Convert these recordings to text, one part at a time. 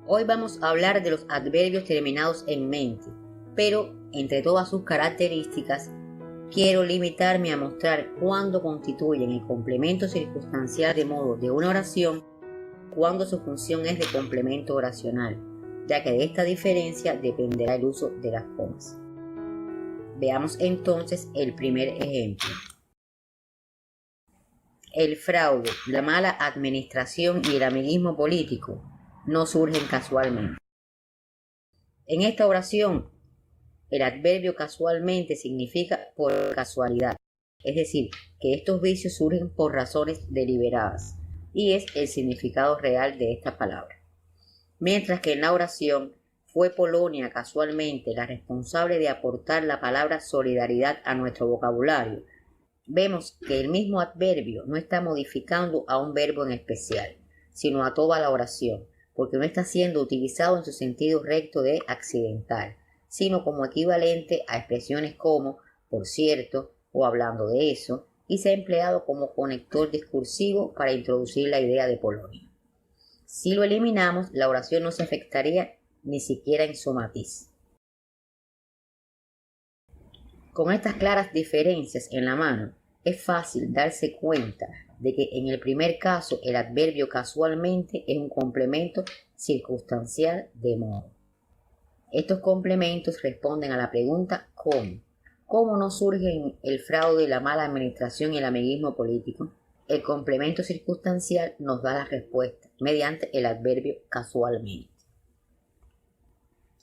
Hoy vamos a hablar de los adverbios terminados en mente, pero entre todas sus características, quiero limitarme a mostrar cuándo constituyen el complemento circunstancial de modo de una oración, cuándo su función es de complemento oracional, ya que de esta diferencia dependerá el uso de las comas. Veamos entonces el primer ejemplo. El fraude, la mala administración y el amiguismo político no surgen casualmente. En esta oración, el adverbio casualmente significa por casualidad, es decir, que estos vicios surgen por razones deliberadas, y es el significado real de esta palabra. Mientras que en la oración, fue Polonia casualmente la responsable de aportar la palabra solidaridad a nuestro vocabulario, vemos que el mismo adverbio no está modificando a un verbo en especial, sino a toda la oración, porque no está siendo utilizado en su sentido recto de accidental, sino como equivalente a expresiones como, por cierto, o hablando de eso, y se ha empleado como conector discursivo para introducir la idea de Polonia. Si lo eliminamos, la oración no se afectaría ni siquiera en su matiz. Con estas claras diferencias en la mano, es fácil darse cuenta de que en el primer caso el adverbio casualmente es un complemento circunstancial de modo. Estos complementos responden a la pregunta ¿cómo? ¿Cómo no surgen el fraude, la mala administración y el amiguismo político? El complemento circunstancial nos da la respuesta mediante el adverbio casualmente.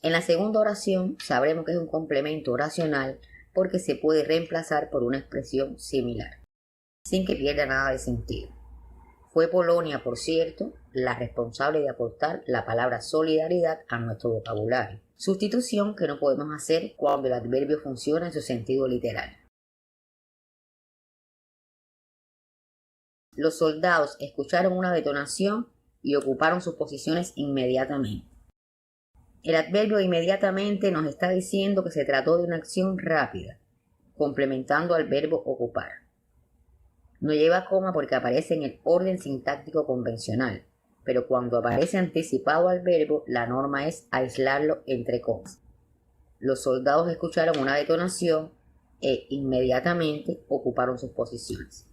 En la segunda oración sabremos que es un complemento oracional porque se puede reemplazar por una expresión similar, sin que pierda nada de sentido. Fue Polonia, por cierto, la responsable de aportar la palabra solidaridad a nuestro vocabulario, sustitución que no podemos hacer cuando el adverbio funciona en su sentido literal. Los soldados escucharon una detonación y ocuparon sus posiciones inmediatamente. El adverbio inmediatamente nos está diciendo que se trató de una acción rápida, complementando al verbo ocupar. No lleva coma porque aparece en el orden sintáctico convencional, pero cuando aparece anticipado al verbo, la norma es aislarlo entre comas. Los soldados escucharon una detonación e inmediatamente ocuparon sus posiciones.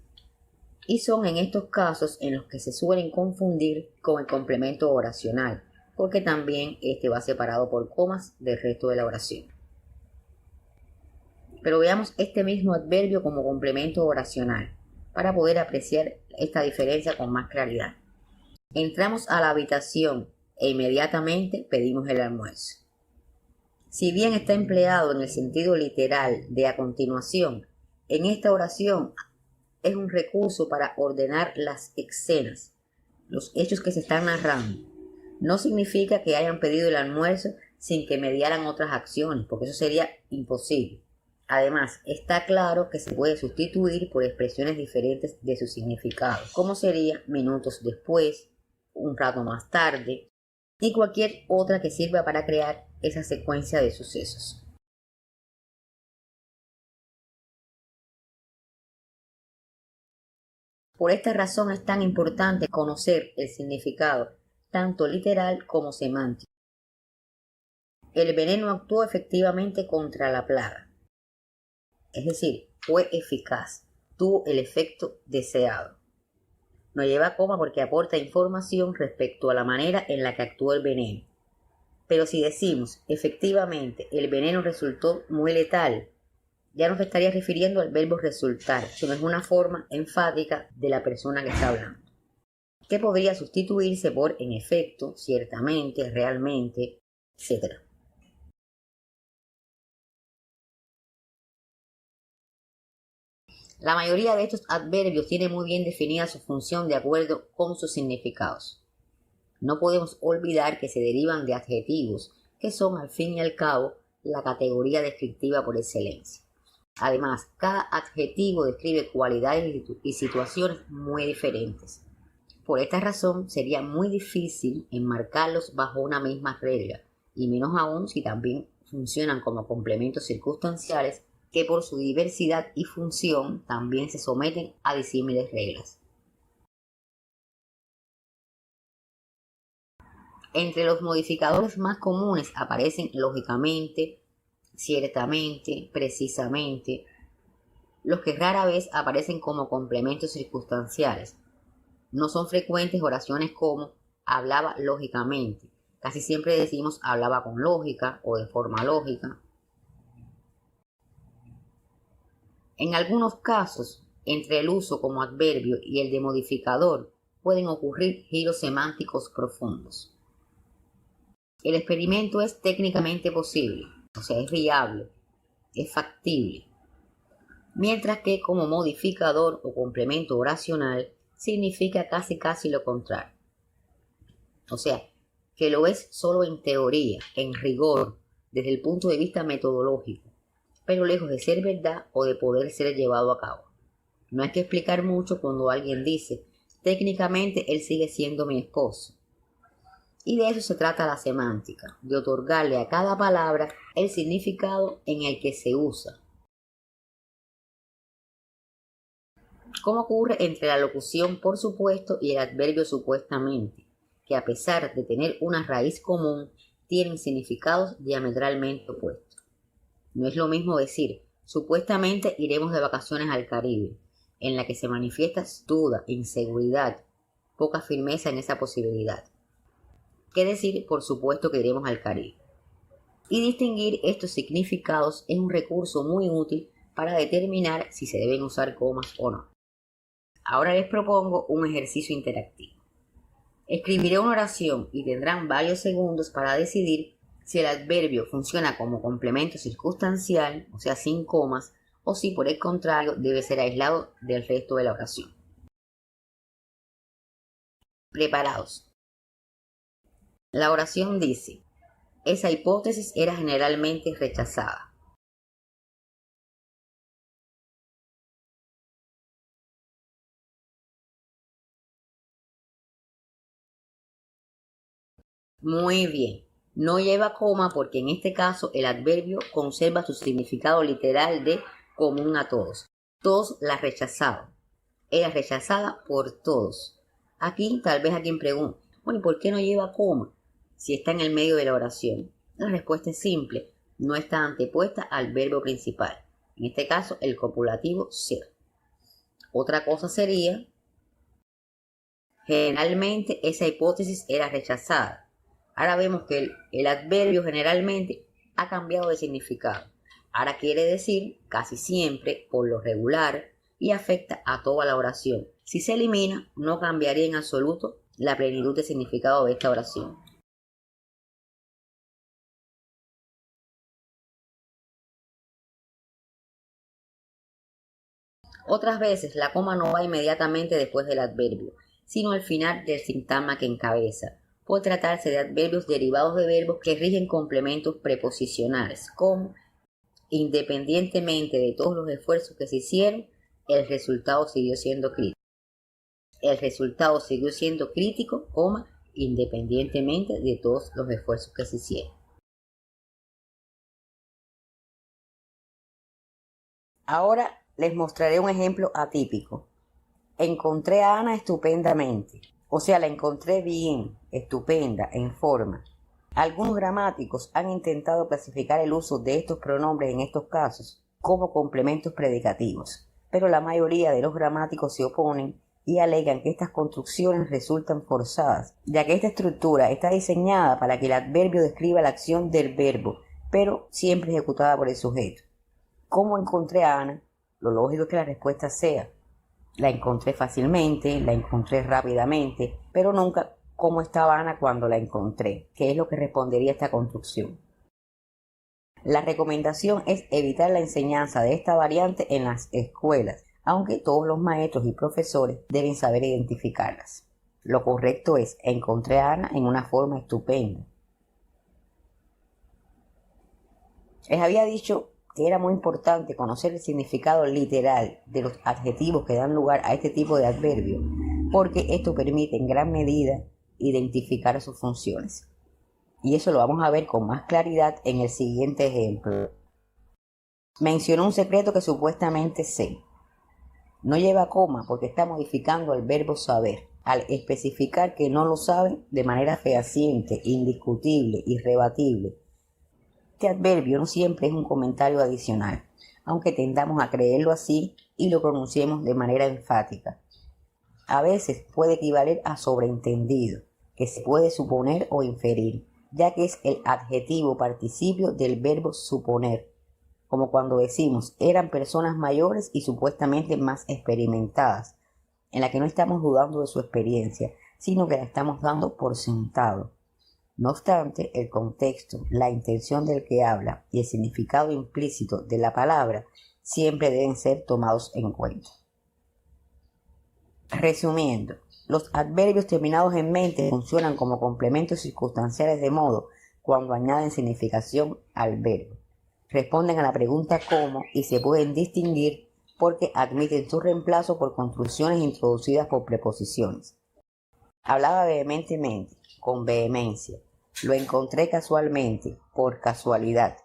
Y son en estos casos en los que se suelen confundir con el complemento oracional, porque también este va separado por comas del resto de la oración. Pero veamos este mismo adverbio como complemento oracional, para poder apreciar esta diferencia con más claridad. Entramos a la habitación e inmediatamente pedimos el almuerzo. Si bien está empleado en el sentido literal de a continuación, en esta oración es un recurso para ordenar las escenas, los hechos que se están narrando. No significa que hayan pedido el almuerzo sin que mediaran otras acciones, porque eso sería imposible. Además, está claro que se puede sustituir por expresiones diferentes de su significado, como sería minutos después, un rato más tarde, y cualquier otra que sirva para crear esa secuencia de sucesos. Por esta razón es tan importante conocer el significado, tanto literal como semántico. El veneno actuó efectivamente contra la plaga. Es decir, fue eficaz, tuvo el efecto deseado. No lleva coma porque aporta información respecto a la manera en la que actuó el veneno. Pero si decimos, efectivamente, el veneno resultó muy letal, ya no se estaría refiriendo al verbo resultar, sino es una forma enfática de la persona que está hablando, que podría sustituirse por en efecto, ciertamente, realmente, etc. La mayoría de estos adverbios tiene muy bien definida su función de acuerdo con sus significados. No podemos olvidar que se derivan de adjetivos, que son al fin y al cabo la categoría descriptiva por excelencia. Además, cada adjetivo describe cualidades y situaciones muy diferentes. Por esta razón, sería muy difícil enmarcarlos bajo una misma regla, y menos aún si también funcionan como complementos circunstanciales que por su diversidad y función también se someten a disímiles reglas. Entre los modificadores más comunes aparecen lógicamente, ciertamente, precisamente, los que rara vez aparecen como complementos circunstanciales. No son frecuentes oraciones como hablaba lógicamente. Casi siempre decimos hablaba con lógica o de forma lógica. En algunos casos, entre el uso como adverbio y el de modificador, pueden ocurrir giros semánticos profundos. El experimento es técnicamente posible, o sea, es viable, es factible, mientras que como modificador o complemento oracional significa casi lo contrario. O sea, que lo es solo en teoría, en rigor, desde el punto de vista metodológico, pero lejos de ser verdad o de poder ser llevado a cabo. No hay que explicar mucho cuando alguien dice, técnicamente él sigue siendo mi esposo. Y de eso se trata la semántica, de otorgarle a cada palabra el significado en el que se usa. Como ocurre entre la locución por supuesto y el adverbio supuestamente, que a pesar de tener una raíz común, tienen significados diametralmente opuestos. No es lo mismo decir, supuestamente iremos de vacaciones al Caribe, en la que se manifiesta duda, inseguridad, poca firmeza en esa posibilidad, que decir, por supuesto que iremos al Caribe. Y distinguir estos significados es un recurso muy útil para determinar si se deben usar comas o no. Ahora les propongo un ejercicio interactivo. Escribiré una oración y tendrán varios segundos para decidir si el adverbio funciona como complemento circunstancial, o sea, sin comas, o si por el contrario debe ser aislado del resto de la oración. Preparados. La oración dice, esa hipótesis era generalmente rechazada. Muy bien. No lleva coma porque en este caso el adverbio conserva su significado literal de común a todos. Todos la rechazaban. Era rechazada por todos. Aquí tal vez alguien pregunte, bueno, ¿y por qué no lleva coma si está en el medio de la oración? La respuesta es simple, no está antepuesta al verbo principal. En este caso, el copulativo ser. Otra cosa sería, generalmente esa hipótesis era rechazada. Ahora vemos que el adverbio generalmente ha cambiado de significado. Ahora quiere decir casi siempre, por lo regular, y afecta a toda la oración. Si se elimina, no cambiaría en absoluto la plenitud de significado de esta oración. Otras veces la coma no va inmediatamente después del adverbio, sino al final del sintagma que encabeza. Puede tratarse de adverbios derivados de verbos que rigen complementos preposicionales, como independientemente de todos los esfuerzos que se hicieron, el resultado siguió siendo crítico. El resultado siguió siendo crítico, independientemente de todos los esfuerzos que se hicieron. Ahora les mostraré un ejemplo atípico. Encontré a Ana estupendamente. O sea, la encontré bien, estupenda, en forma. Algunos gramáticos han intentado clasificar el uso de estos pronombres en estos casos como complementos predicativos, pero la mayoría de los gramáticos se oponen y alegan que estas construcciones resultan forzadas, ya que esta estructura está diseñada para que el adverbio describa la acción del verbo, pero siempre ejecutada por el sujeto. ¿Cómo encontré a Ana? Lo lógico es que la respuesta sea, la encontré fácilmente, la encontré rápidamente, pero nunca cómo estaba Ana cuando la encontré, que es lo que respondería esta construcción. La recomendación es evitar la enseñanza de esta variante en las escuelas, aunque todos los maestros y profesores deben saber identificarlas. Lo correcto es, encontré a Ana en una forma estupenda. Les había dicho que era muy importante conocer el significado literal de los adjetivos que dan lugar a este tipo de adverbio, porque esto permite en gran medida identificar sus funciones. Y eso lo vamos a ver con más claridad en el siguiente ejemplo. Mencionó un secreto que supuestamente sé. No lleva coma porque está modificando el verbo saber. al especificar que no lo saben de manera fehaciente, indiscutible, irrebatible. Este adverbio no siempre es un comentario adicional, aunque tendamos a creerlo así y lo pronunciemos de manera enfática. A veces puede equivaler a sobreentendido, que se puede suponer o inferir, ya que es el adjetivo participio del verbo suponer, como cuando decimos eran personas mayores y supuestamente más experimentadas, en la que no estamos dudando de su experiencia, sino que la estamos dando por sentado. No obstante, el contexto, la intención del que habla y el significado implícito de la palabra siempre deben ser tomados en cuenta. Resumiendo, los adverbios terminados en mente funcionan como complementos circunstanciales de modo cuando añaden significación al verbo. Responden a la pregunta cómo y se pueden distinguir porque admiten su reemplazo por construcciones introducidas por preposiciones. Hablaba vehementemente, con vehemencia. Lo encontré casualmente, por casualidad.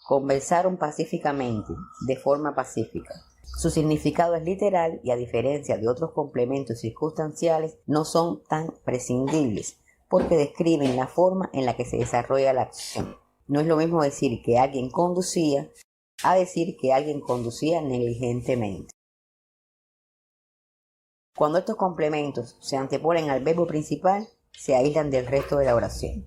Conversaron pacíficamente, de forma pacífica. Su significado es literal y a diferencia de otros complementos circunstanciales no son tan prescindibles porque describen la forma en la que se desarrolla la acción. No es lo mismo decir que alguien conducía a decir que alguien conducía negligentemente. Cuando estos complementos se anteponen al verbo principal, se aíslan del resto de la oración.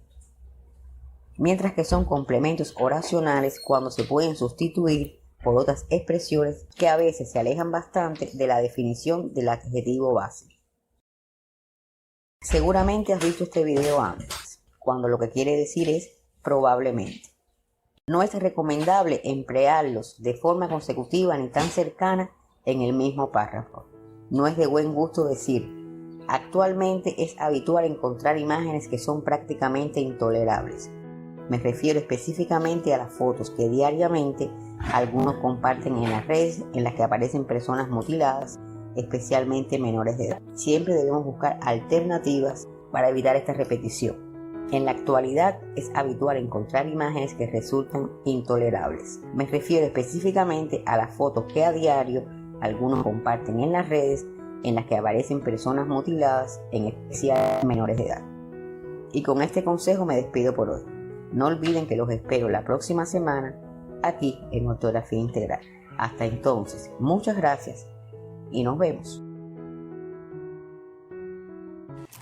Mientras que son complementos oracionales cuando se pueden sustituir por otras expresiones que a veces se alejan bastante de la definición del adjetivo base. Seguramente has visto este video antes, cuando lo que quiere decir es probablemente. No es recomendable emplearlos de forma consecutiva ni tan cercana en el mismo párrafo. No es de buen gusto decir, actualmente es habitual encontrar imágenes que son prácticamente intolerables. Me refiero específicamente a las fotos que diariamente algunos comparten en las redes en las que aparecen personas mutiladas, especialmente menores de edad. Siempre debemos buscar alternativas para evitar esta repetición. En la actualidad es habitual encontrar imágenes que resultan intolerables. Me refiero específicamente a las fotos que a diario algunos comparten en las redes en las que aparecen personas mutiladas, en especial menores de edad. Y con este consejo me despido por hoy. No olviden que los espero la próxima semana aquí en Ortografía Integral. Hasta entonces, muchas gracias y nos vemos.